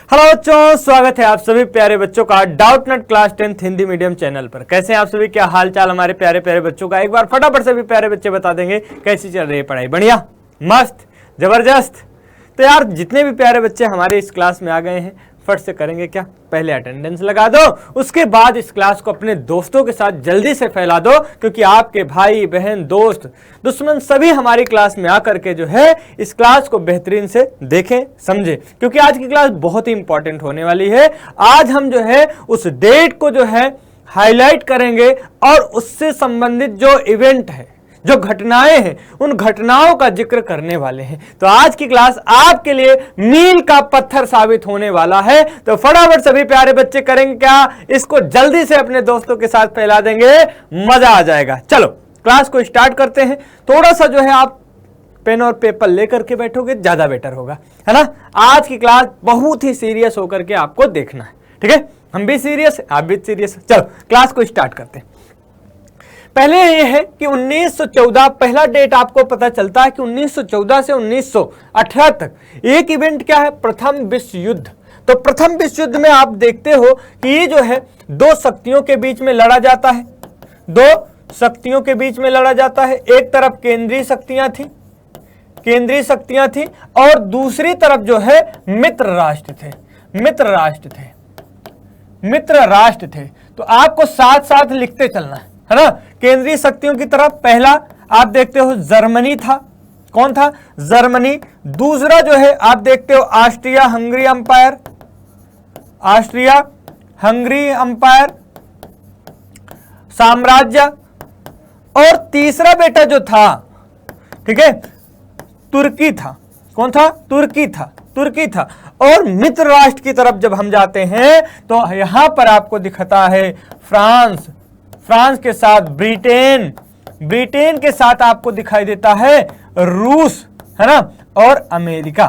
Hello बच्चों, स्वागत है आप सभी प्यारे बच्चों का Doubtnut class 10 Hindi medium channel पर। कैसे हैं आप सभी, क्या हाल चाल हमारे प्यारे प्यारे बच्चों का? एक बार फटाफट से भी प्यारे बच्चे बता देंगे कैसी चल रही है पढ़ाई। बढ़िया, मस्त, जबरदस्त। तो यार जितने भी प्यारे बच्चे हमारे इस क्लास में आ गए हैं, फट से करेंगे क्या, पहले अटेंडेंस लगा दो, उसके बाद इस क्लास को अपने दोस्तों के साथ जल्दी से फैला दो, क्योंकि आपके भाई बहन दोस्त दुश्मन सभी हमारी क्लास में आकर के जो है इस क्लास को बेहतरीन से देखें समझे, क्योंकि आज की क्लास बहुत ही इंपॉर्टेंट होने वाली है। आज हम जो है उस डेट को जो है हाईलाइट करेंगे और उससे संबंधित जो इवेंट है, जो घटनाएं हैं, उन घटनाओं का जिक्र करने वाले हैं। तो आज की क्लास आपके लिए मील का पत्थर साबित होने वाला है। तो फटाफट सभी प्यारे बच्चे करेंगे क्या, इसको जल्दी से अपने दोस्तों के साथ फैला देंगे, मजा आ जाएगा। चलो क्लास को स्टार्ट करते हैं। थोड़ा सा जो है आप पेन और पेपर लेकर के बैठोगे ज्यादा बेटर होगा, है ना। आज की क्लास बहुत ही सीरियस होकर के आपको देखना है, ठीक है। हम भी सीरियस, आप भी सीरियस। चलो क्लास को स्टार्ट करते हैं। पहले यह है कि 1914 पहला डेट आपको पता चलता है कि 1914 से 1918 तक एक इवेंट क्या है, प्रथम विश्व युद्ध। तो प्रथम विश्व युद्ध में आप देखते हो कि ये जो है दो शक्तियों के बीच में लड़ा जाता है, दो शक्तियों के बीच में लड़ा जाता है। एक तरफ केंद्रीय शक्तियां थी और दूसरी तरफ जो है मित्र राष्ट्र थे। तो आपको साथ साथ लिखते चलना है ना। केंद्रीय शक्तियों की तरफ पहला आप देखते हो जर्मनी था। कौन था? जर्मनी। दूसरा जो है आप देखते हो ऑस्ट्रिया हंगरी अंपायर साम्राज्य। और तीसरा बेटा जो था, ठीक है, तुर्की था। कौन था? तुर्की था। और मित्र राष्ट्र की तरफ जब हम जाते हैं तो यहां पर आपको दिखता है फ्रांस के साथ ब्रिटेन के साथ आपको दिखाई देता है रूस, है ना, और अमेरिका।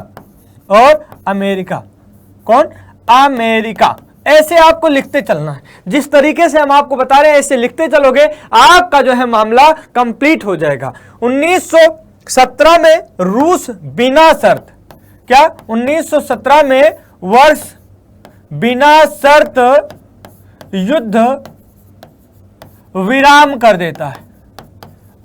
कौन? अमेरिका। ऐसे आपको लिखते चलना है। जिस तरीके से हम आपको बता रहे हैं ऐसे लिखते चलोगे, आपका जो है मामला कंप्लीट हो जाएगा। 1917 में रूस बिना शर्त, क्या 1917 में वर्ष बिना शर्त युद्ध विराम कर देता है।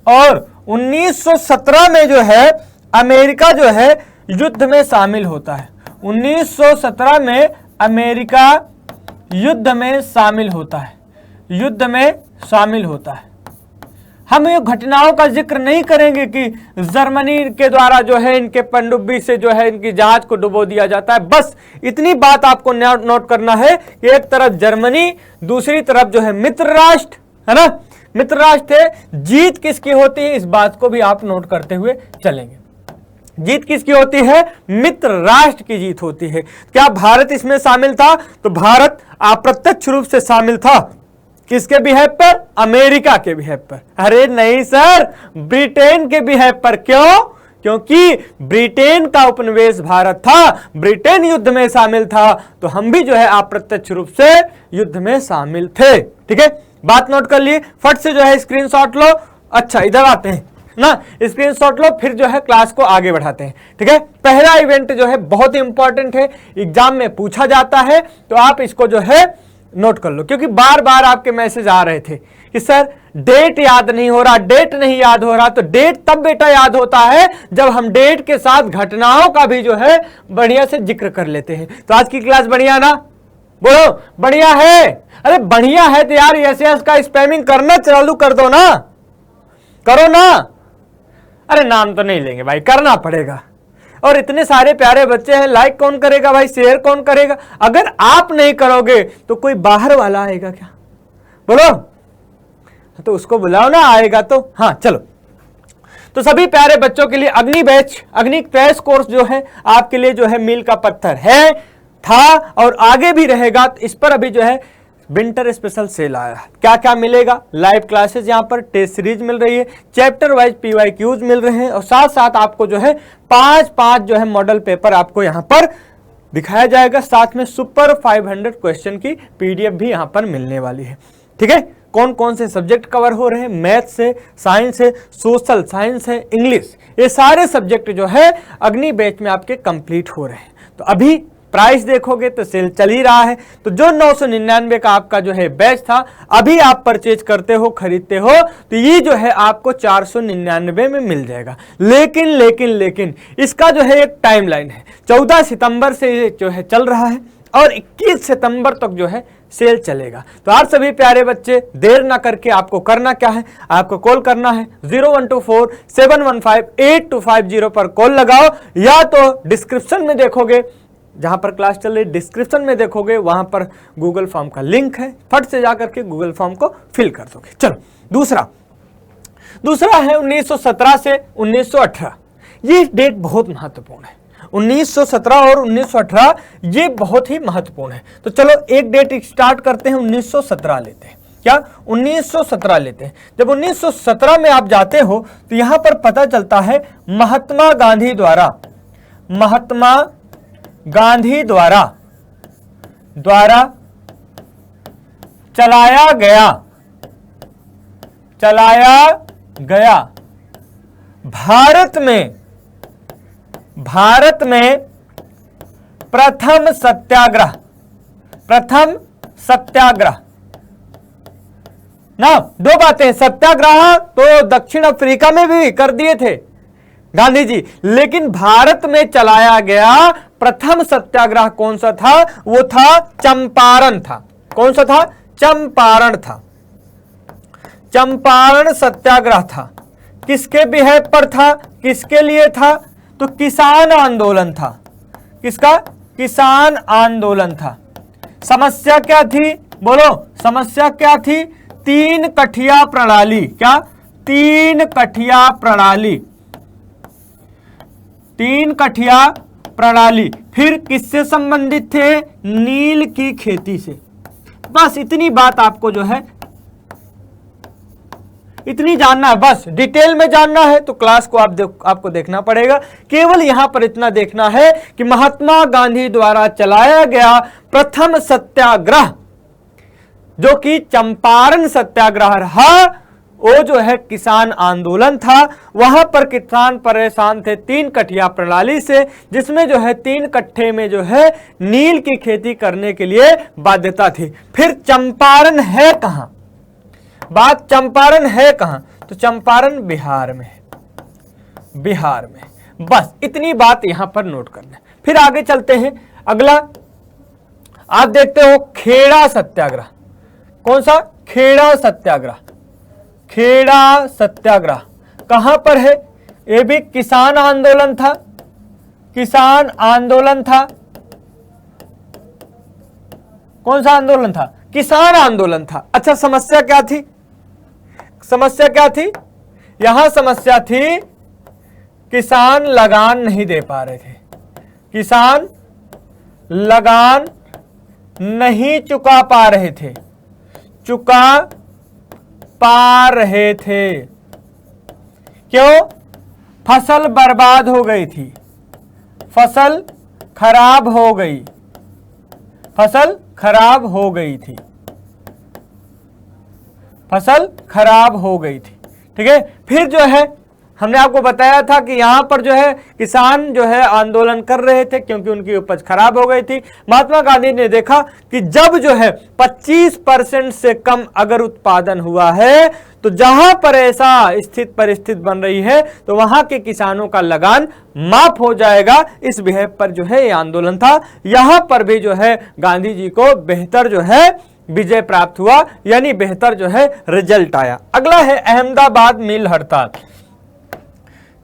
और 1917 में जो है अमेरिका जो है युद्ध में शामिल होता है। 1917 में अमेरिका युद्ध में शामिल होता है। हम ये घटनाओं का जिक्र नहीं करेंगे कि जर्मनी के द्वारा जो है इनके पनडुब्बी से जो है इनकी जहाज को डुबो दिया जाता है। बस इतनी बात आपको नोट करना है कि एक तरफ जर्मनी, दूसरी तरफ जो है मित्र राष्ट्र, है ना, मित्र राष्ट्र थे। जीत किसकी होती है, इस बात को भी आप नोट करते हुए चलेंगे। जीत किसकी होती है? मित्र राष्ट्र की जीत होती है। क्या भारत इसमें शामिल था? तो भारत अप्रत्यक्ष रूप से शामिल था। किसके बिहेव पर? अमेरिका के बिहेव पर। अरे नहीं सर, ब्रिटेन के बिहेव पर। क्यों? क्योंकि ब्रिटेन का उपनिवेश भारत था, ब्रिटेन युद्ध में शामिल था, तो हम भी जो है अप्रत्यक्ष रूप से युद्ध में शामिल थे। ठीक है, बात नोट कर लिए। फट से जो है स्क्रीनशॉट लो। अच्छा, इधर आते हैं ना, स्क्रीनशॉट लो, फिर जो है क्लास को आगे बढ़ाते हैं। ठीक है, पहला इवेंट जो है बहुत ही इंपॉर्टेंट है, एग्जाम में पूछा जाता है, तो आप इसको जो है नोट कर लो, क्योंकि बार बार आपके मैसेज आ रहे थे कि सर डेट याद नहीं हो रहा, डेट नहीं याद हो रहा। तो डेट तब बेटा याद होता है जब हम डेट के साथ घटनाओं का भी जो है बढ़िया से जिक्र कर लेते हैं। तो आज की क्लास बढ़िया ना? बोलो बढ़िया है। अरे बढ़िया है तो यार यस का स्पैमिंग करना चालू कर दो ना, करो ना। अरे नाम तो नहीं लेंगे भाई, करना पड़ेगा। और इतने सारे प्यारे बच्चे हैं, लाइक कौन करेगा भाई, शेयर कौन करेगा? अगर आप नहीं करोगे तो कोई बाहर वाला आएगा क्या? बोलो, तो उसको बुलाओ ना, आएगा तो। हाँ चलो, तो सभी प्यारे बच्चों के लिए अग्नि क्रैश कोर्स जो है आपके लिए जो है मील का पत्थर है, था और आगे भी रहेगा। तो इस पर अभी जो है विंटर स्पेशल सेल आया। क्या क्या मिलेगा? लाइव क्लासेस, यहाँ पर टेस्ट सीरीज मिल रही है, चैप्टर वाइज PYQs मिल रहे हैं, और साथ साथ आपको जो है 5 जो है मॉडल पेपर आपको यहाँ पर दिखाया जाएगा। साथ में सुपर 500 क्वेश्चन की PDF भी यहाँ पर मिलने वाली है। ठीक है, कौन कौन से सब्जेक्ट कवर हो रहे हैं? मैथ्स है, साइंस है, सोशल साइंस है, इंग्लिश, ये सारे सब्जेक्ट जो है अग्नि बैच में आपके कंप्लीट हो रहे हैं। तो अभी प्राइस देखोगे तो सेल चल ही रहा है। तो जो 999 का आपका जो है बैच था, अभी आप परचेज करते हो, खरीदते हो, तो ये जो है आपको 499 में मिल जाएगा। लेकिन लेकिन लेकिन इसका जो है एक टाइमलाइन है, 14 सितंबर से जो है चल रहा है और 21 सितंबर तक जो है सेल चलेगा। तो आप सभी प्यारे बच्चे देर ना करके आपको करना क्या है, आपको कॉल करना है 0124-715-8250 पर कॉल लगाओ, या तो डिस्क्रिप्शन में देखोगे, जहां पर क्लास चल रही डिस्क्रिप्शन में देखोगे, वहां पर गूगल फॉर्म का लिंक है, फट से जाकर के गूगल फॉर्म को फिल कर दोगे। चलो दूसरा है 1917 से 1918। ये डेट बहुत महत्वपूर्ण है, 1917 और 1918 ये बहुत ही महत्वपूर्ण है। तो चलो एक डेट स्टार्ट करते हैं, 1917 लेते हैं। क्या 1917 लेते हैं। जब 1917 में आप जाते हो तो यहां पर पता चलता है महात्मा गांधी द्वारा चलाया गया भारत में प्रथम सत्याग्रह ना। दो बातें, सत्याग्रह तो दक्षिण अफ्रीका में भी कर दिए थे गांधी जी, लेकिन भारत में चलाया गया प्रथम सत्याग्रह कौन सा था? वो था चंपारण था। कौन सा था? चंपारण था। चंपारण सत्याग्रह था। किसके बिहेव पर था? किसके लिए था? तो किसान आंदोलन था। किसका? किसान आंदोलन था। समस्या क्या थी? बोलो, समस्या क्या थी? 3 कठिया प्रणाली। क्या? 3 कठिया प्रणाली। 3 कठिया प्रणाली। फिर किससे संबंधित थे? नील की खेती से। बस इतनी बात आपको जो है इतनी जानना है, बस डिटेल में जानना है तो क्लास को आपको देखना पड़ेगा। केवल यहां पर इतना देखना है कि महात्मा गांधी द्वारा चलाया गया प्रथम सत्याग्रह जो कि चंपारण सत्याग्रह रहा, वो जो है किसान आंदोलन था। वहां पर किसान परेशान थे 3 कठिया प्रणाली से, जिसमें जो है 3 कट्ठे में जो है नील की खेती करने के लिए बाध्यता थी। फिर चंपारण है कहां? बात चंपारण है कहां? तो चंपारण बिहार में है। बिहार में। बस इतनी बात यहां पर नोट करना है। फिर आगे चलते हैं। अगला आप देखते हो खेड़ा सत्याग्रह। कौन सा? खेड़ा सत्याग्रह। खेड़ा सत्याग्रह कहां पर है? ये भी किसान आंदोलन था। किसान आंदोलन था। कौन सा आंदोलन था? किसान आंदोलन था। अच्छा, समस्या क्या थी? समस्या क्या थी? यहां समस्या थी किसान लगान नहीं दे पा रहे थे। किसान लगान नहीं चुका पा रहे थे। चुका पा रहे थे। क्यों? फसल बर्बाद हो गई थी। फसल खराब हो गई। फसल खराब हो गई थी। फसल खराब हो गई थी। ठीक है। फिर जो है हमने आपको बताया था कि यहां पर जो है किसान जो है आंदोलन कर रहे थे क्योंकि उनकी उपज खराब हो गई थी। महात्मा गांधी ने देखा कि जब जो है 25% से कम अगर उत्पादन हुआ है तो जहां पर ऐसा स्थित परिस्थिति बन रही है तो वहां के किसानों का लगान माफ हो जाएगा। इस बिहेव पर जो है ये आंदोलन था। यहां पर भी जो है गांधी जी को बेहतर जो है विजय प्राप्त हुआ, यानी बेहतर जो है रिजल्ट आया। अगला है अहमदाबाद मिल हड़ताल।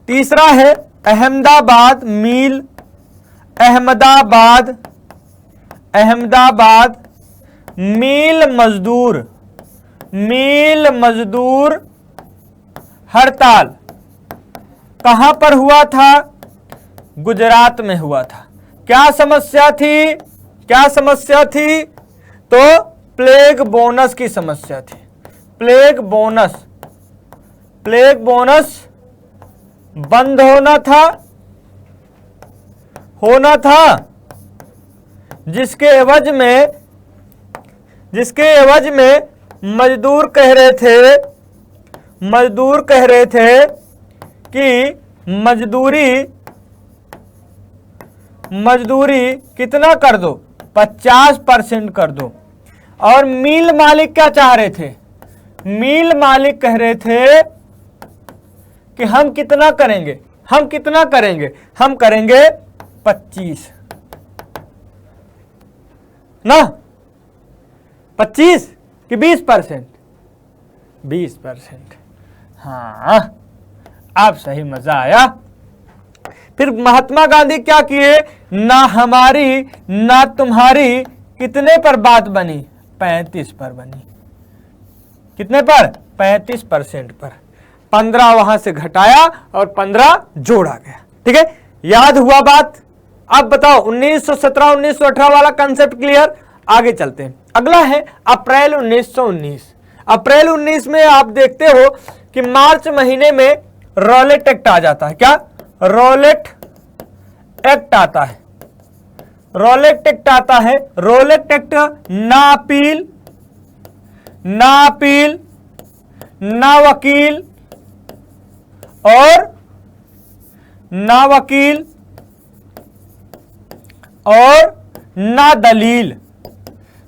तीसरा है अहमदाबाद मिल। अहमदाबाद मील मजदूर हड़ताल कहां पर हुआ था? गुजरात में हुआ था। क्या समस्या थी? क्या समस्या थी? तो प्लेग बोनस की समस्या थी। प्लेग बोनस बंद होना था जिसके एवज में मजदूर कह रहे थे कि मजदूरी कितना कर दो, 50% कर दो। और मिल मालिक क्या चाह रहे थे, मिल मालिक कह रहे थे कि हम कितना करेंगे, हम कितना करेंगे, हम करेंगे 25 ना, 25 कि 20%, 20%। हाँ आप सही, मजा आया। फिर महात्मा गांधी क्या किए, ना हमारी ना तुम्हारी कितने पर बात बनी, 35 पर बनी। कितने पर, 35% पर। 15 वहां से घटाया और 15 जोड़ा गया। ठीक है, याद हुआ बात। अब बताओ 1917 1918 वाला कंसेप्ट क्लियर। आगे चलते हैं, अगला है अप्रैल 1919। अप्रैल 19 में आप देखते हो कि मार्च महीने में रॉलेट एक्ट आ जाता है। क्या, रॉलेट एक्ट आता है, रॉलेट एक्ट आता है। रॉलेट एक्ट ना अपील, ना अपील, ना वकील और ना वकील और ना दलील।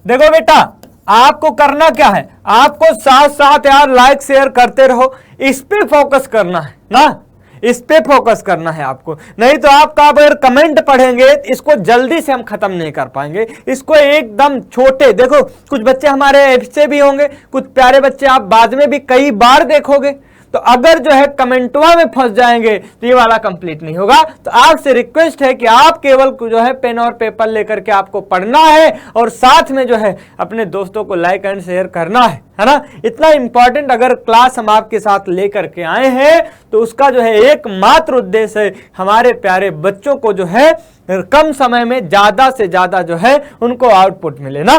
देखो बेटा, आपको करना क्या है, आपको साथ साथ यार लाइक शेयर करते रहो, इस पे फोकस करना है ना, इस पे फोकस करना है आपको। नहीं तो आपका अगर कमेंट पढ़ेंगे इसको जल्दी से हम खत्म नहीं कर पाएंगे, इसको एकदम छोटे। देखो कुछ बच्चे हमारे ऐसे भी होंगे, कुछ प्यारे बच्चे आप बाद में भी कई बार देखोगे, तो अगर जो है कमेंटवा में फंस जाएंगे तो ये वाला कंप्लीट नहीं होगा। तो आपसे रिक्वेस्ट है कि आप केवल जो है पेन और पेपर लेकर के आपको पढ़ना है और साथ में जो है अपने दोस्तों को लाइक एंड शेयर करना है ना। इतना इंपॉर्टेंट अगर क्लास हम आपके साथ लेकर के आए हैं तो उसका जो है एकमात्र उद्देश्य है हमारे प्यारे बच्चों को जो है कम समय में ज्यादा से ज्यादा जो है उनको आउटपुट मिले ना।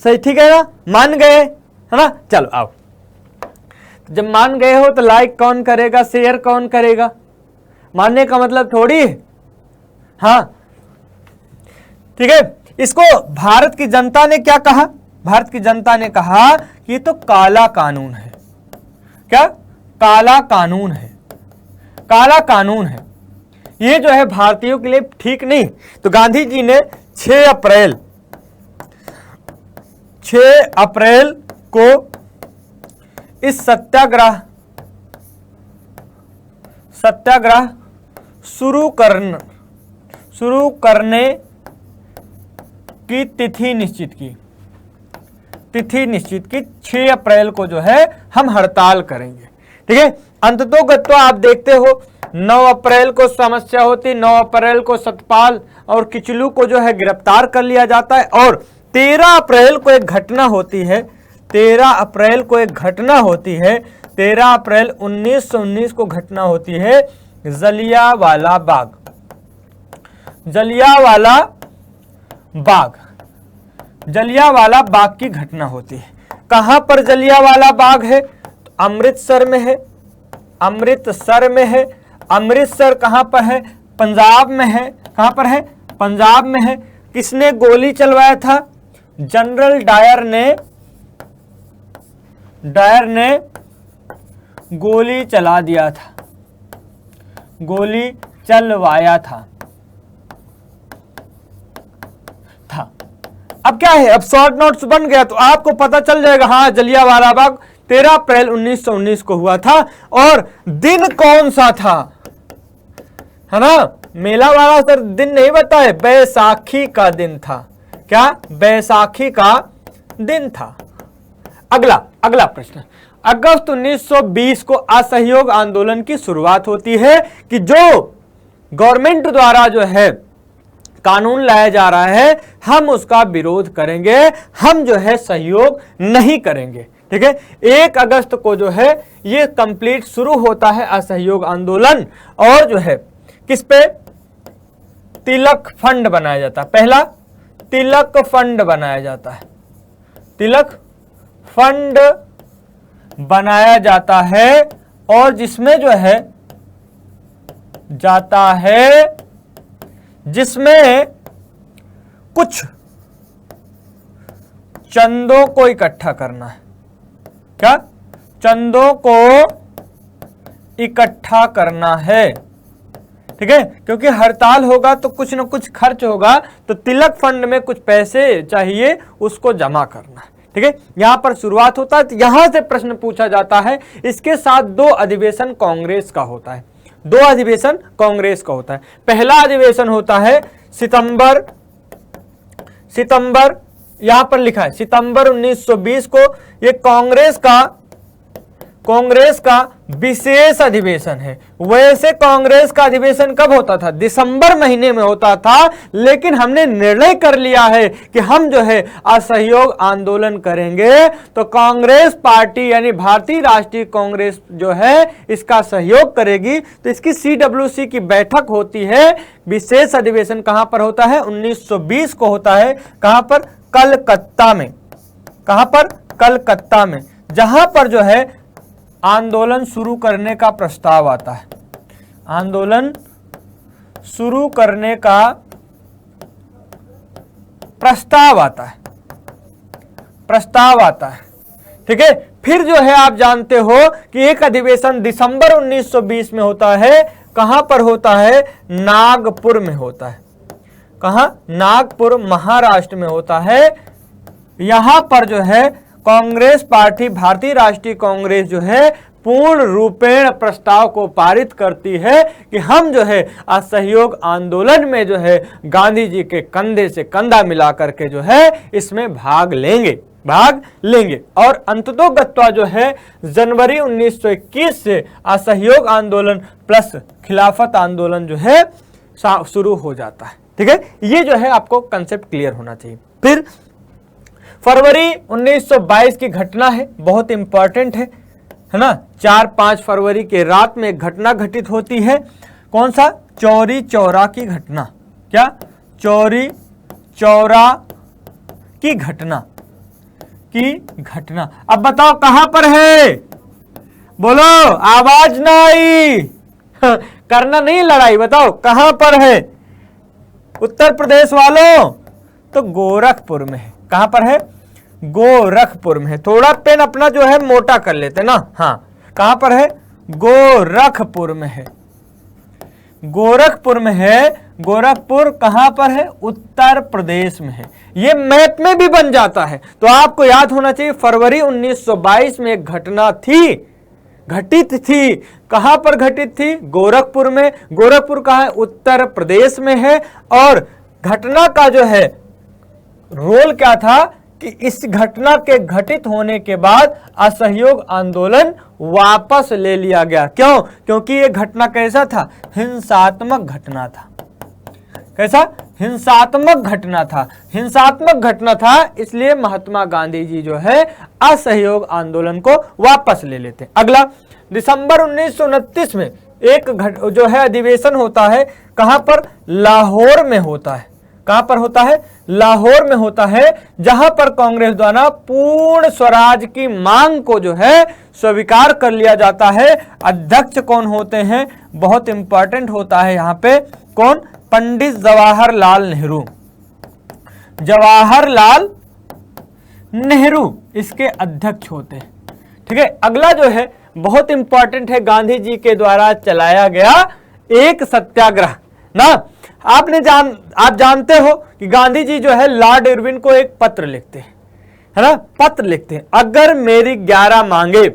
सही, ठीक है ना, मान गए है ना। चलो आओ, जब मान गए हो तो लाइक कौन करेगा, शेयर कौन करेगा, मानने का मतलब थोड़ी है। हाँ ठीक है, इसको भारत की जनता ने क्या कहा, भारत की जनता ने कहा कि ये तो काला कानून है। क्या, काला कानून है, काला कानून है, ये जो है भारतीयों के लिए ठीक नहीं। तो गांधी जी ने 6 अप्रैल को इस सत्याग्रह शुरू करने की तिथि निश्चित की, 6 अप्रैल को जो है हम हड़ताल करेंगे। ठीक है, अंततोगत्वा आप देखते हो 9 अप्रैल को समस्या होती, 9 अप्रैल को सतपाल और किचलू को जो है गिरफ्तार कर लिया जाता है और 13 अप्रैल को एक घटना होती है, 13 अप्रैल को एक घटना होती है, 13 अप्रैल 1919 को घटना होती है जलियांवाला बाग, जलियांवाला बाग की घटना होती है। कहां पर जलियांवाला बाग है, तो अमृतसर में है, अमृतसर में है। अमृतसर कहां पर है, पंजाब में है। कहां पर है, पंजाब में है। किसने गोली चलवाया था, जनरल डायर ने गोली चला दिया था, गोली चलवाया था। अब क्या है, अब शॉर्ट नोट्स बन गया तो आपको पता चल जाएगा। हाँ, जलियांवाला बाग 13 अप्रैल 1919 को हुआ था और दिन कौन सा था, है ना। मेला वाला सर दिन नहीं बताए, बैसाखी का दिन था। क्या, बैसाखी का दिन था। अगला प्रश्न, अगस्त 1920 को असहयोग आंदोलन की शुरुआत होती है कि जो गवर्नमेंट द्वारा जो है कानून लाया जा रहा है हम उसका विरोध करेंगे, हम जो है सहयोग नहीं करेंगे। ठीक है, 1 अगस्त को जो है ये कंप्लीट शुरू होता है असहयोग आंदोलन और जो है किस पे, तिलक फंड बनाया जाता है। पहला तिलक फंड बनाया जाता है, तिलक फंड बनाया जाता है और जिसमें जो है जाता है, जिसमें कुछ चंदों को इकट्ठा करना है। क्या, चंदों को इकट्ठा करना है। ठीक है, क्योंकि हड़ताल होगा तो कुछ न कुछ खर्च होगा, तो तिलक फंड में कुछ पैसे चाहिए, उसको जमा करना है। ठीक है, यहां पर शुरुआत होता है, तो यहां से प्रश्न पूछा जाता है। इसके साथ 2 अधिवेशन कांग्रेस का होता है, 2 अधिवेशन कांग्रेस का होता है। पहला अधिवेशन होता है सितंबर यहां पर लिखा है सितंबर 1920 को। ये कांग्रेस का विशेष अधिवेशन है। वैसे कांग्रेस का अधिवेशन कब होता था? दिसंबर महीने में होता था, लेकिन हमने निर्णय कर लिया है कि हम जो है असहयोग आंदोलन करेंगे, तो कांग्रेस पार्टी यानी भारतीय राष्ट्रीय कांग्रेस जो है इसका सहयोग करेगी। तो इसकी CWC की बैठक होती है। विशेष अधिवेशन कहां पर होता है? 1920 को होता है। कहां पर? कलकत्ता में। कहां पर? कलकत्ता में, जहां पर जो है आंदोलन शुरू करने का प्रस्ताव आता है। आंदोलन शुरू करने का प्रस्ताव आता है। ठीक है, फिर जो है आप जानते हो कि एक अधिवेशन दिसंबर 1920 में होता है। कहां पर होता है? नागपुर में होता है। कहां? नागपुर, महाराष्ट्र में होता है। यहां पर जो है कांग्रेस पार्टी, भारतीय राष्ट्रीय कांग्रेस जो है पूर्ण रूपेण प्रस्ताव को पारित करती है कि हम जो है असहयोग आंदोलन में जो है गांधी जी के कंधे से कंधा मिला करके जो है इसमें भाग लेंगे। और अंततोगत्वा जो है जनवरी 1921 से असहयोग आंदोलन प्लस खिलाफत आंदोलन जो है शुरू हो जाता है। ठीक है, ये जो है आपको कंसेप्ट क्लियर होना चाहिए। फिर फरवरी 1922 की घटना है, बहुत इंपॉर्टेंट है ना। 4-5 फरवरी के रात में एक घटना घटित होती है। कौन सा? चौरी चौरा की घटना। क्या? चौरी चौरा की घटना। अब बताओ कहां पर है? बोलो, आवाज ना आई। करना नहीं लड़ाई, बताओ कहां पर है? उत्तर प्रदेश वालों, तो गोरखपुर में है। कहां पर है? गोरखपुर में है। थोड़ा पेन अपना जो है मोटा कर लेते ना। हाँ, कहां पर है? गोरखपुर में है। गोरखपुर में है। गोरखपुर कहां पर है? उत्तर प्रदेश में है। ये मैप में भी बन जाता है, तो आपको याद होना चाहिए फरवरी 1922 में एक घटना घटित थी। कहां पर घटित थी? गोरखपुर में। गोरखपुर कहां है? उत्तर प्रदेश में है। और घटना का जो है रोल क्या था कि इस घटना के घटित होने के बाद असहयोग आंदोलन वापस ले लिया गया। क्यों? क्योंकि यह घटना कैसा था? हिंसात्मक घटना था। कैसा? हिंसात्मक घटना था। इसलिए महात्मा गांधी जी जो है असहयोग आंदोलन को वापस ले लेते। अगला, दिसंबर 1929 में एक जो है अधिवेशन होता है। कहां पर? लाहौर में होता है। कहां पर होता है? लाहौर में होता है, जहां पर कांग्रेस द्वारा पूर्ण स्वराज की मांग को जो है स्वीकार कर लिया जाता है। अध्यक्ष कौन होते हैं? बहुत इंपॉर्टेंट होता है यहां पे। कौन? पंडित जवाहरलाल नेहरू इसके अध्यक्ष होते हैं। ठीक है, अगला जो है बहुत इंपॉर्टेंट है, गांधी जी के द्वारा चलाया गया एक सत्याग्रह ना। आप जानते हो कि गांधी जी जो है लॉर्ड इरविन को एक पत्र लिखते हैं, है ना। पत्र लिखते हैं, अगर मेरी 11 मांगे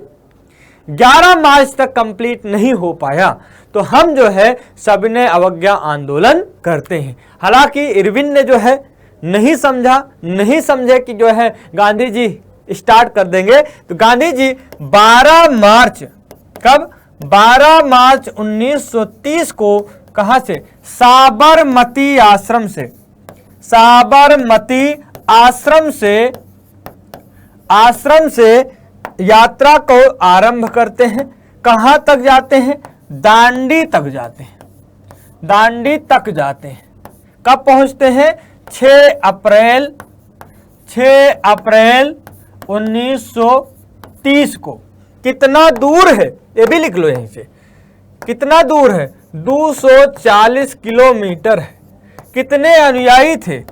11 मार्च तक कंप्लीट नहीं हो पाया तो हम जो है सविनय अवज्ञा आंदोलन करते हैं। हालांकि इरविन ने जो है नहीं समझे कि जो है गांधी जी स्टार्ट कर देंगे। तो गांधी जी 12 मार्च 1930 को कहां से? साबरमती आश्रम से यात्रा को आरंभ करते हैं। कहां तक जाते हैं? दांडी तक जाते हैं। कब पहुंचते हैं? 6 अप्रैल 1930 को। कितना दूर है ये भी लिख लो यहीं से। कितना दूर है? 240 किलोमीटर है। कितने अनुयायी थे?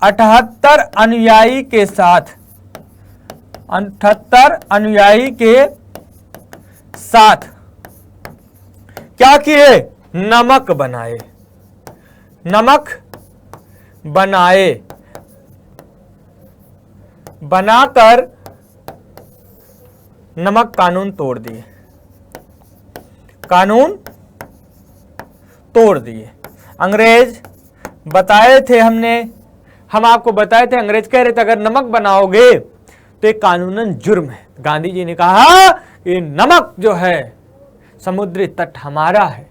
78 अनुयायी के साथ। 78 अनुयायी के साथ क्या किए? नमक बनाए, नमक बनाए, बनाकर नमक कानून तोड़ दिए, कानून तोड़ दिए। अंग्रेज बताए थे हम आपको बताए थे, अंग्रेज कह रहे थे अगर नमक बनाओगे तो ये कानूनन जुर्म है। गांधी जी ने कहा ये नमक जो है समुद्री तट हमारा है,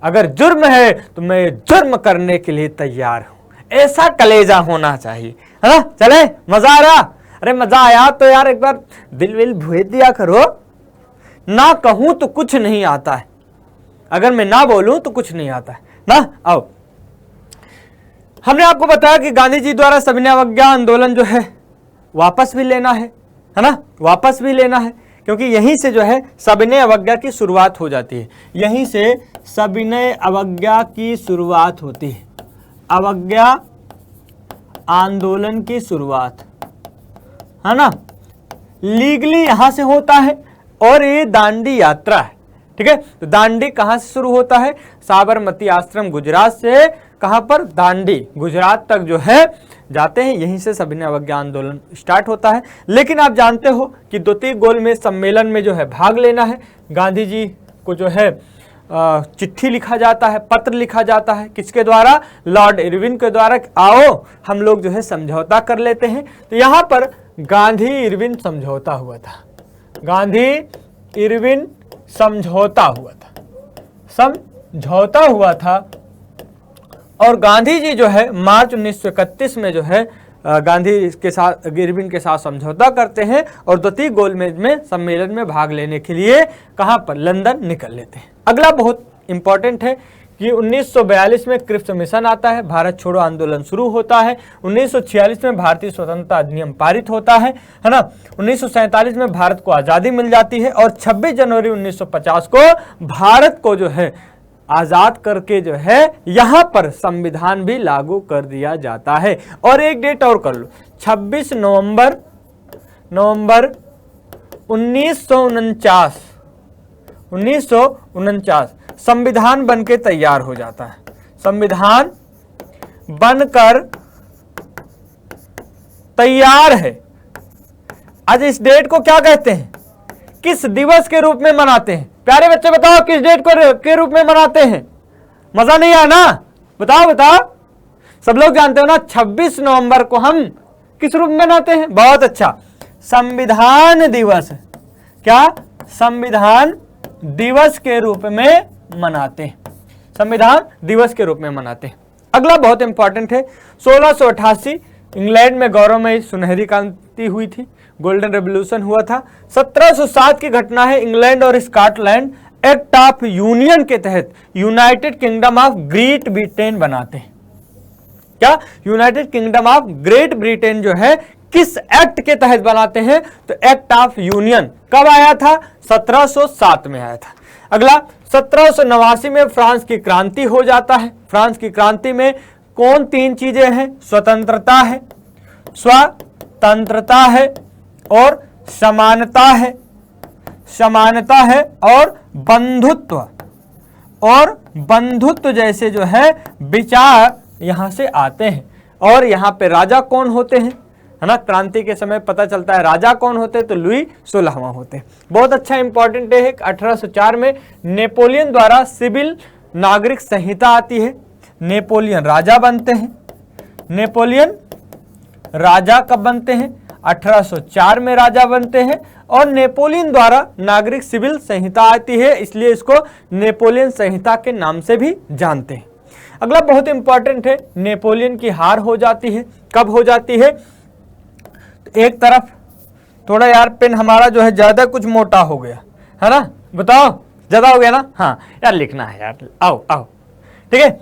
अगर जुर्म है तो मैं जुर्म करने के लिए तैयार हूं। ऐसा कलेजा होना चाहिए, है ना। चले, मजा आ रहा? अरे मजा आया तो यार एक बार दिल विल भेज दिया करो। ना कहूं तो कुछ नहीं आता है, अगर मैं ना बोलूं तो कुछ नहीं आता है ना। आओ, हमने आपको बताया कि गांधी जी द्वारा सविनय अवज्ञा आंदोलन जो है वापस भी लेना है ना, वापस भी लेना है, क्योंकि यहीं से जो है सविनय अवज्ञा की शुरुआत हो जाती है, यहीं से सविनय अवज्ञा की शुरुआत होती है, अवज्ञा आंदोलन की शुरुआत, है ना। लीगली यहां से होता है और ये दांडी यात्रा है, ठीक है। तो दांडी कहां से शुरू होता है? साबरमती आश्रम गुजरात से, कहां पर? दांडी, गुजरात तक जो है जाते हैं, यहीं से सविनय अवज्ञा आंदोलन स्टार्ट होता है। लेकिन आप जानते हो कि द्वितीय गोलमेज सम्मेलन में जो है भाग लेना है, गांधी जी को जो है चिट्ठी लिखा जाता है, पत्र लिखा जाता है, किसके द्वारा? लॉर्ड इरविन के द्वारा। आओ हम लोग जो है समझौता कर लेते हैं। तो यहां पर गांधी इरविन समझौता हुआ था, गांधी इरविन समझौता हुआ था, समझौता हुआ था। और गांधी जी जो है मार्च 1931 में जो है गांधी के साथ, इरविन के साथ समझौता करते हैं और द्वितीय गोलमेज में सम्मेलन में भाग लेने के लिए कहां पर? लंदन निकल लेते हैं। अगला बहुत इंपॉर्टेंट है कि 1942 में क्रिप्स मिशन आता है, भारत छोड़ो आंदोलन शुरू होता है। 1946 में भारतीय स्वतंत्रता अधिनियम पारित होता है ना। 1947 में भारत को आजादी मिल जाती है और 26 जनवरी 1950 को भारत को जो है आजाद करके जो है यहां पर संविधान भी लागू कर दिया जाता है। और एक डेट और कर लो, 26 नवंबर 1949 संविधान बनके तैयार हो जाता है, संविधान बनकर तैयार है। आज इस डेट को क्या कहते हैं, किस दिवस के रूप में मनाते हैं? प्यारे बच्चे बताओ किस डेट को के रूप में मनाते हैं? मजा नहीं आया ना? बताओ बताओ, सब लोग जानते हो ना 26 नवंबर को हम किस रूप में मनाते हैं? बहुत अच्छा, संविधान दिवस। क्या? संविधान दिवस के रूप में मनाते हैं, संविधान दिवस के रूप में मनाते हैं। अगला बहुत इंपॉर्टेंट है, 1688 इंग्लैंड में गौरवमयी सुनहरी क्रांति हुई थी, गोल्डन रेवोल्यूशन हुआ था। 1707 की घटना है, इंग्लैंड और स्कॉटलैंड एक्ट ऑफ यूनियन के तहत United kingdom of great Britain बनाते हैं। क्या? United kingdom of great Britain जो है किस एक्ट के तहत बनाते हैं? तो एक्ट ऑफ यूनियन। कब आया था? 1707 में आया था। अगला 1789 में फ्रांस की क्रांति हो जाता है। फ्रांस की क्रांति में कौन तीन चीजें हैं? स्वतंत्रता है, स्वतंत्रता है और समानता है, समानता है और बंधुत्व, और बंधुत्व जैसे जो है विचार यहां से आते हैं। और यहां पे राजा कौन होते हैं, है ना? क्रांति के समय पता चलता है राजा कौन होते हैं, तो लुई 16वां होते हैं। बहुत अच्छा इंपॉर्टेंट है। 1804 में नेपोलियन द्वारा सिविल नागरिक संहिता आती है, नेपोलियन राजा बनते हैं। नेपोलियन राजा कब बनते हैं? 1804 में राजा बनते हैं और नेपोलियन द्वारा नागरिक सिविल संहिता आती है, इसलिए इसको नेपोलियन संहिता के नाम से भी जानते हैं। अगला बहुत इंपॉर्टेंट है, नेपोलियन की हार हो जाती है। कब हो जाती है? तो एक तरफ थोड़ा यार पेन हमारा जो है ज्यादा कुछ मोटा हो गया है ना, बताओ ज्यादा हो गया ना? हाँ यार लिखना है यार, आओ आओ, ठीक है।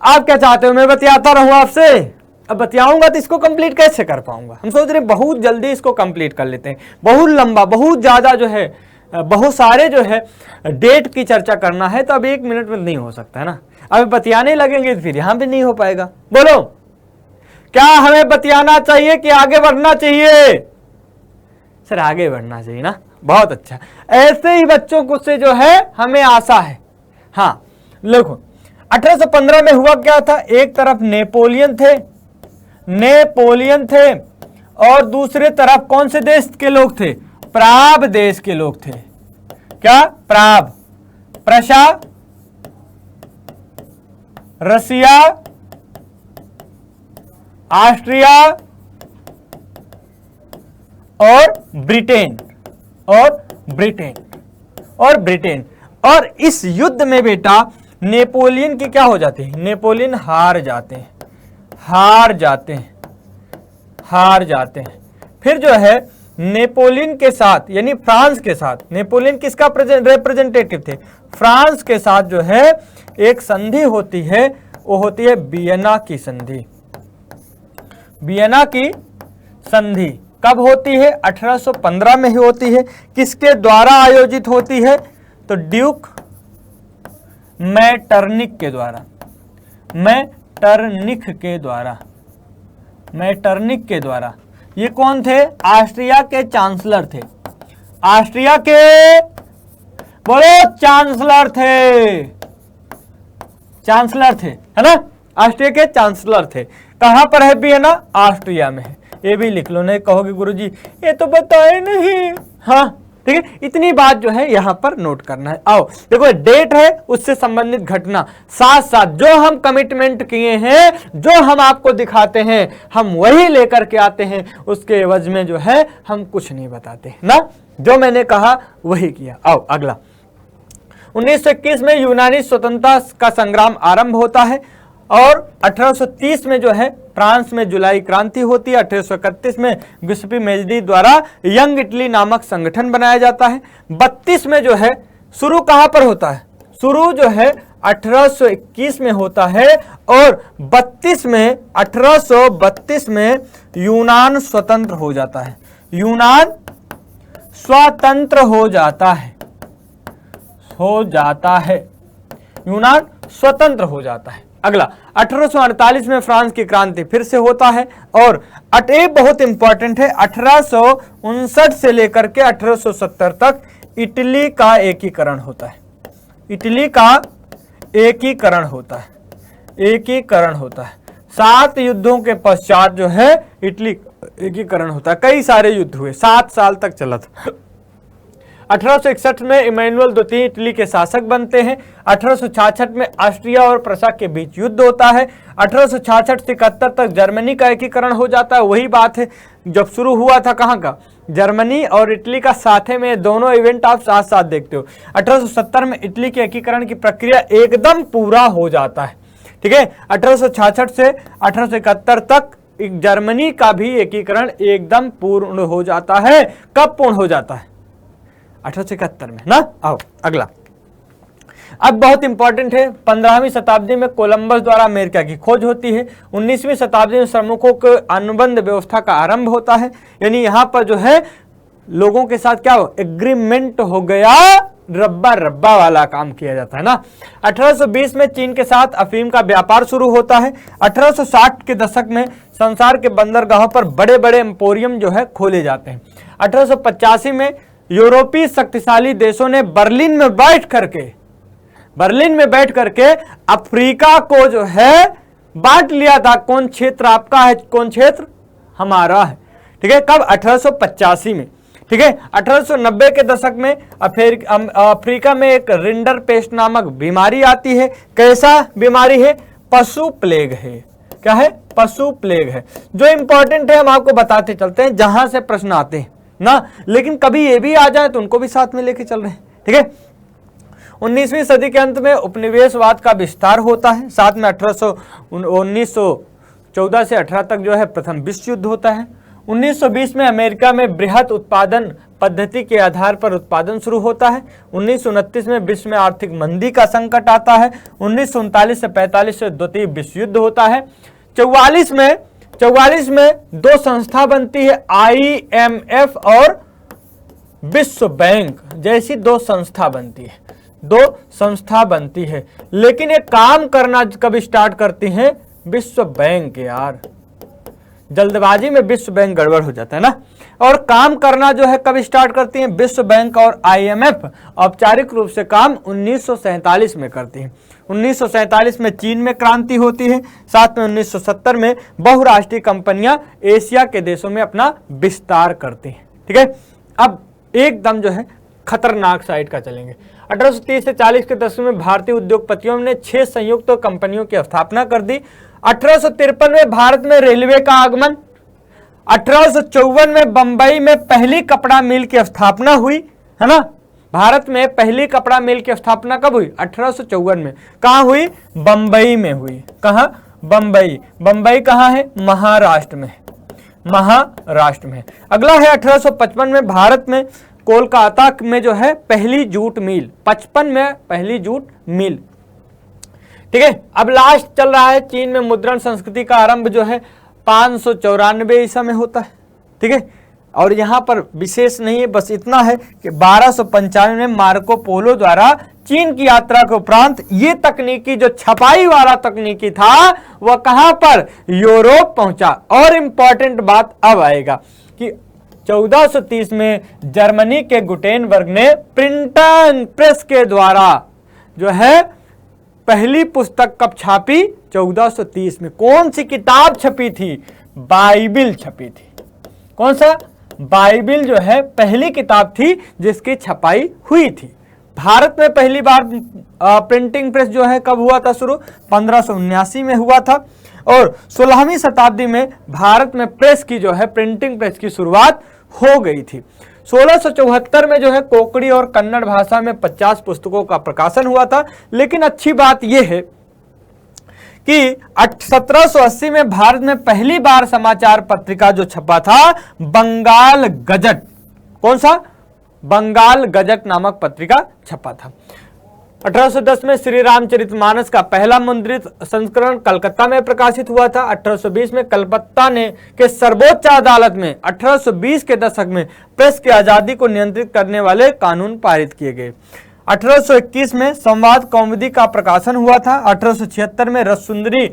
आप क्या चाहते हो मैं बतियाता रहूं आपसे? अब बतियाऊंगा तो इसको कंप्लीट कैसे कर पाऊंगा? हम सोच रहे बहुत जल्दी इसको कंप्लीट कर लेते हैं। बहुत लंबा, बहुत ज्यादा जो है, बहुत सारे जो है डेट की चर्चा करना है, तो अब 1 मिनट में नहीं हो सकता है ना। अब बतियाने लगेंगे तो फिर यहां भी नहीं हो पाएगा। बोलो, क्या हमें बतियाना चाहिए कि आगे बढ़ना चाहिए? सर आगे बढ़ना चाहिए ना, बहुत अच्छा। ऐसे ही बच्चों को से जो है हमें आशा है। हाँ, देखो 1815 में हुआ क्या था, एक तरफ नेपोलियन थे और दूसरे तरफ कौन से देश के लोग थे, प्राग देश के लोग थे। क्या, प्राग, प्रशा, रसिया, ऑस्ट्रिया और ब्रिटेन और इस युद्ध में बेटा नेपोलियन की क्या हो जाती है, नेपोलियन हार जाते हैं। फिर जो है नेपोलियन के साथ यानी फ्रांस के साथ, नेपोलियन किसका रिप्रेजेंटेटिव थे, फ्रांस के साथ जो है एक संधि होती है, वो होती है वियना की संधि। वियना की संधि कब होती है, 1815 में ही होती है। किसके द्वारा आयोजित होती है, तो ड्यूक मैटरनिक के द्वारा। ये कौन थे, ऑस्ट्रिया के चांसलर थे, ऑस्ट्रिया के बोलो चांसलर थे, है ना, ऑस्ट्रिया के चांसलर थे। कहां पर है वियना, ऑस्ट्रिया में है। ये भी लिख लो, नहीं कहोगे गुरुजी ये तो बताए नहीं। हाँ ठीक है, इतनी बात जो है यहां पर नोट करना है। आओ देखो, डेट है, उससे संबंधित घटना, साथ साथ जो हम कमिटमेंट किए हैं, जो हम आपको दिखाते हैं, हम वही लेकर के आते हैं। उसके एवज में जो है हम कुछ नहीं बताते ना, जो मैंने कहा वही किया। आओ अगला, 1921 में यूनानी स्वतंत्रता का संग्राम आरंभ होता है और 1830 में जो है फ्रांस में जुलाई क्रांति होती है। 1831 में गिउसेप्पे मेज़ी द्वारा यंग इटली नामक संगठन बनाया जाता है। 32 में जो है शुरू कहां पर होता है, शुरू जो है 1821 में होता है और 1832 में यूनान स्वतंत्र हो जाता है, यूनान स्वतंत्र हो जाता है। अगला 1848 में फ्रांस की क्रांति फिर से होता है और एक बहुत इंपॉर्टेंट है, 1859 से लेकर के 1870 तक इटली का एकीकरण होता है। 7 युद्धों के पश्चात जो है इटली एकीकरण होता है। कई सारे युद्ध हुए, 7 साल तक चला था। 1861 में इमैनुअल द्वितीय इटली के शासक बनते हैं। 1866 में ऑस्ट्रिया और प्रशा के बीच युद्ध होता है। 1866 से 71 तक जर्मनी का एकीकरण हो जाता है। वही बात है जब शुरू हुआ था, कहाँ का, जर्मनी और इटली का साथे में, दोनों इवेंट आप साथ साथ देखते हो। 1870 में इटली के एकीकरण की प्रक्रिया एकदम पूरा हो जाता है, ठीक है। 1866 से 1871 तक जर्मनी का भी एकीकरण एकदम पूर्ण हो जाता है। कब पूर्ण हो जाता है, 1871 में ना। आओ अगला, अब बहुत इंपॉर्टेंट है, 15वीं शताब्दी में कोलंबस द्वारा अमेरिका की खोज होती है। 19वीं शताब्दी में श्रमिकों के अनुबंध व्यवस्था का आरंभ होता है, यानी यहाँ पर जो है लोगों के साथ क्या हो, एग्रीमेंट हो गया, रब्बा वाला काम किया जाता है ना। 1820 में चीन के साथ अफीम का व्यापार शुरू होता है। 1860 के दशक में संसार के बंदरगाहों पर बड़े बड़े एम्पोरियम जो है खोले जाते हैं। 1885 में यूरोपीय शक्तिशाली देशों ने बर्लिन में बैठ करके अफ्रीका को जो है बांट लिया था। कौन क्षेत्र आपका है, कौन क्षेत्र हमारा है, ठीक है। कब, 1885 में, ठीक है। 1890 के दशक में अफ्रीका में एक रिंडर पेस्ट नामक बीमारी आती है। कैसा बीमारी है, पशु प्लेग है। क्या है, पशु प्लेग है। जो इंपॉर्टेंट है हम आपको बताते चलते हैं, जहां से प्रश्न आते हैं ना, लेकिन कभी ये भी आ जाए तो उनको भी साथ में लेके चल रहे हैं, ठीक है। 19वीं सदी के अंत में उपनिवेशवाद का विस्तार होता है। साथ में 1914 से 18 तक जो है प्रथम विश्व युद्ध होता है। 1920 में अमेरिका में बृहत उत्पादन पद्धति के आधार पर उत्पादन शुरू होता है। 1929 में विश्व में आर्थिक मंदी का संकट आता है। 1939 से 45 से द्वितीय विश्व युद्ध होता है। 44 में 2 संस्था बनती है, IMF और विश्व बैंक जैसी 2 संस्था बनती है। लेकिन ये काम करना कब स्टार्ट करती हैं, विश्व बैंक यार, जल्दबाजी में विश्व बैंक गड़बड़ हो जाता है ना। और काम करना जो है कब स्टार्ट करती हैं? विश्व बैंक और IMF औपचारिक रूप से काम 1947 में करती हैं। 1947 में चीन में क्रांति होती है, साथ में 1970 में बहुराष्ट्रीय कंपनियां एशिया के देशों में अपना विस्तार करती हैं। ठीक है, अब एकदम जो है खतरनाक साइड का चलेंगे। 1830 से 40 के दशक में भारतीय उद्योगपतियों ने 6 संयुक्त कंपनियों की स्थापना कर दी। 1853 में भारत में रेलवे का आगमन। 1854 में बंबई में पहली कपड़ा मिल की स्थापना हुई, है ना। भारत में पहली कपड़ा मिल की स्थापना कब हुई? 1854 में। कहाँ हुई? बंबई में हुई। कहाँ? बंबई। बंबई कहाँ है? महाराष्ट्र में। महाराष्ट्र में। अगला है 1855 में भारत में कोलकाता में जो है पहली जूट मिल, 55 में पहली जूट मिल। ठीक है, अब लास्ट चल रहा है चीन में मुद्रण संस्कृति का आरंभ जो है 594 ईसा में होता है। ठीक है, और यहां पर विशेष नहीं है, बस इतना है कि 1295 में मार्को पोलो द्वारा चीन की यात्रा के उपरांत ये तकनीकी जो छपाई वाला तकनीकी था वह कहां पर? यूरोप पहुंचा। और इंपॉर्टेंट बात अब आएगा कि 1430 में जर्मनी के गुटेनबर्ग ने प्रिंटन प्रेस के द्वारा जो है पहली पुस्तक कब छापी? 1430 में। कौन सी किताब छपी थी? बाइबिल छपी थी। कौन सा? बाइबिल जो है पहली किताब थी जिसकी छपाई हुई थी। भारत में पहली बार प्रिंटिंग प्रेस जो है कब हुआ था शुरू? 1579 में हुआ था। और 16वीं शताब्दी में भारत में प्रेस की जो है प्रिंटिंग प्रेस की शुरुआत हो गई थी। 1674 में जो है कोंकणी और कन्नड़ भाषा में 50 पुस्तकों का प्रकाशन हुआ था। लेकिन अच्छी बात यह है कि 1780 में भारत में पहली बार समाचार पत्रिका जो छपा था बंगाल गजट। कौन सा? बंगाल गजट नामक पत्रिका छपा था। 1810 में श्री रामचरितमानस का पहला मुद्रित संस्करण कलकत्ता में प्रकाशित हुआ था। 1820 में कलकत्ता ने के सर्वोच्च अदालत में 1820 के दशक में प्रेस की आजादी को नियंत्रित करने वाले कानून पारित किए गए। 1821 में संवाद कौमुदी का प्रकाशन हुआ था। 1876 में रससुंदरी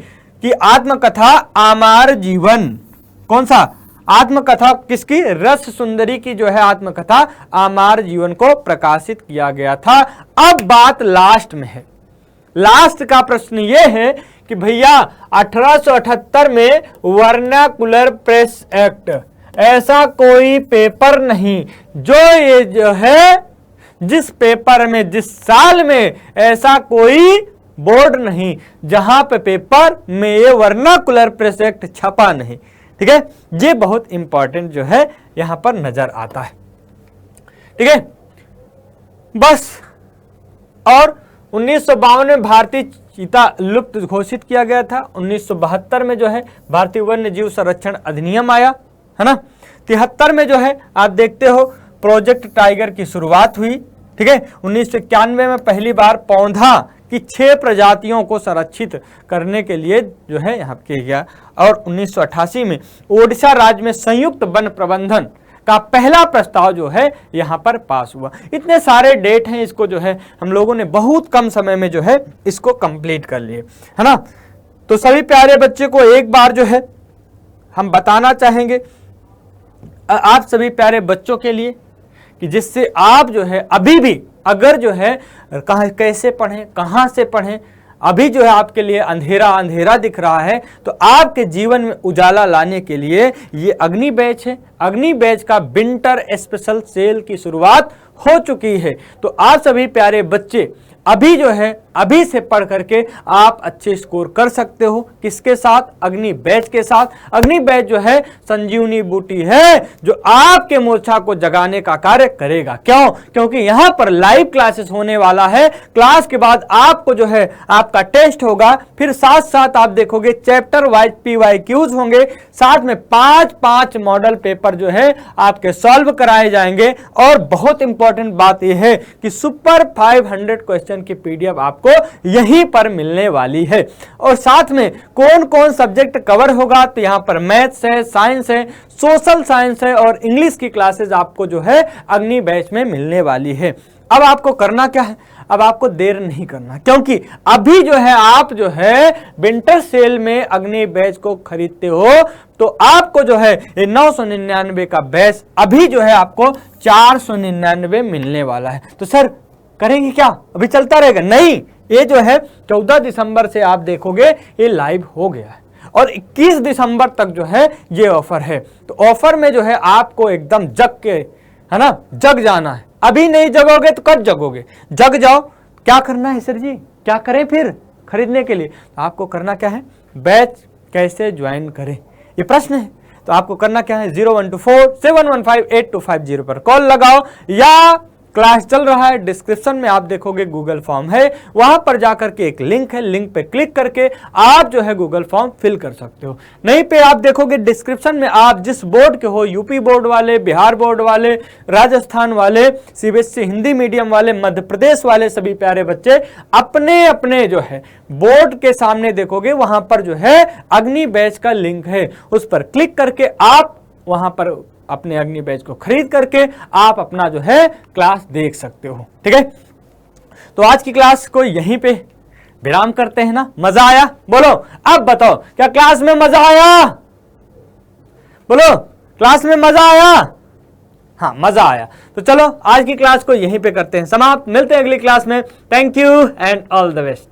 की आत्मकथा आमार जीवन। कौन सा? आत्मकथा किसकी? रस सुंदरी की जो है आत्मकथा आमार जीवन को प्रकाशित किया गया था। अब बात लास्ट में है। लास्ट का प्रश्न यह है कि भैया 1878 में वर्नाकुलर प्रेस एक्ट, ऐसा कोई पेपर नहीं जो ये जो है जिस पेपर में जिस साल में ऐसा कोई बोर्ड नहीं जहां पे पेपर में ये वर्नाकुलर प्रेस एक्ट छपा नहीं। ठीक है, ये बहुत इंपॉर्टेंट जो है यहां पर नजर आता है। ठीक है, बस। और 1952 में भारतीय चीता लुप्त घोषित किया गया था। 1972 में जो है भारतीय वन्य जीव संरक्षण अधिनियम आया, है ना। 73 में जो है आप देखते हो प्रोजेक्ट टाइगर की शुरुआत हुई। ठीक है, 1991 में पहली बार पौधा की 6 प्रजातियों को संरक्षित करने के लिए जो है यहाँ किया गया। और 1988 में ओडिशा राज्य में संयुक्त वन प्रबंधन का पहला प्रस्ताव जो है यहाँ पर पास हुआ। इतने सारे डेट हैं, इसको जो है हम लोगों ने बहुत कम समय में जो है इसको कंप्लीट कर लिए, है ना। तो सभी प्यारे बच्चे को एक बार जो है हम बताना चाहेंगे आप सभी प्यारे बच्चों के लिए कि जिससे आप जो है अभी भी अगर जो है कहाँ कैसे पढ़ें, कहाँ से पढ़ें, अभी जो है आपके लिए अंधेरा अंधेरा दिख रहा है, तो आपके जीवन में उजाला लाने के लिए ये अग्नि बैच है। अग्नि बैच का विंटर स्पेशल सेल की शुरुआत हो चुकी है। तो आप सभी प्यारे बच्चे अभी जो है अभी से पढ़ करके आप अच्छे स्कोर कर सकते हो। किसके साथ? अग्नि बैच के साथ। अग्नि बैच जो है संजीवनी बूटी है जो आपके मूर्छा को जगाने का कार्य करेगा। क्यों? क्योंकि यहाँ पर लाइव क्लासेस होने वाला है। क्लास के बाद आपको जो है आपका टेस्ट होगा, फिर साथ साथ आप देखोगे चैप्टर वाइज PYQs होंगे, साथ में 5 मॉडल पेपर जो है आपके सॉल्व कराए जाएंगे। और बहुत इंपॉर्टेंट बात यह है कि सुपर 500 क्वेश्चन की PDF आपको यहीं पर मिलने वाली है। और साथ में कौन कौन सब्जेक्ट कवर होगा, तो यहां पर मैथ्स है, साइंस है, सोशल साइंस है और इंग्लिश की क्लासेस आपको जो है अग्नि बैच में मिलने वाली है। अब आपको करना क्या है? अब आपको देर नहीं करना, क्योंकि अभी जो है आप जो है विंटर सेल में अग्नि बैच को खरीदते हो तो आपको जो है 999 का बैच अभी जो है आपको 499 मिलने वाला है। तो सर करेंगे क्या, अभी चलता रहेगा? नहीं, ये जो है 14 दिसंबर से आप देखोगे ये लाइव हो गया है और 21 दिसंबर तक जो है ये ऑफर है। तो ऑफर में जो है आपको एकदम जग के, है ना, जग जाना है। अभी नहीं जगोगे तो कब जगोगे? जग जाओ। क्या करना है सर जी, क्या करें फिर खरीदने के लिए? तो आपको करना क्या है, बैच कैसे ज्वाइन करें, ये प्रश्न है। तो आपको करना क्या है, 0124-715-8250 पर कॉल लगाओ या क्लास चल रहा है, डिस्क्रिप्शन में आप देखोगे गूगल फॉर्म है, वहां पर जाकर के एक लिंक है, लिंक पे क्लिक करके आप जो है गूगल फॉर्म फिल कर सकते हो। नहीं पे आप देखोगे डिस्क्रिप्शन में, आप जिस बोर्ड के हो, यूपी बोर्ड वाले, बिहार बोर्ड वाले, राजस्थान वाले, सीबीएसई हिंदी मीडियम वाले, मध्य प्रदेश वाले सभी प्यारे बच्चे अपने अपने जो है बोर्ड के सामने देखोगे वहां पर जो है अग्नि बैच का लिंक है, उस पर क्लिक करके आप वहां पर अपने अग्नि बैच को खरीद करके आप अपना जो है क्लास देख सकते हो। ठीक है, तो आज की क्लास को यहीं पे विराम करते हैं ना। मजा आया? बोलो, अब बताओ क्या क्लास में मजा आया? बोलो, क्लास में मजा आया? हाँ, मजा आया। तो चलो आज की क्लास को यहीं पे करते हैं समाप्त। मिलते हैं अगली क्लास में। Thank you and all the best.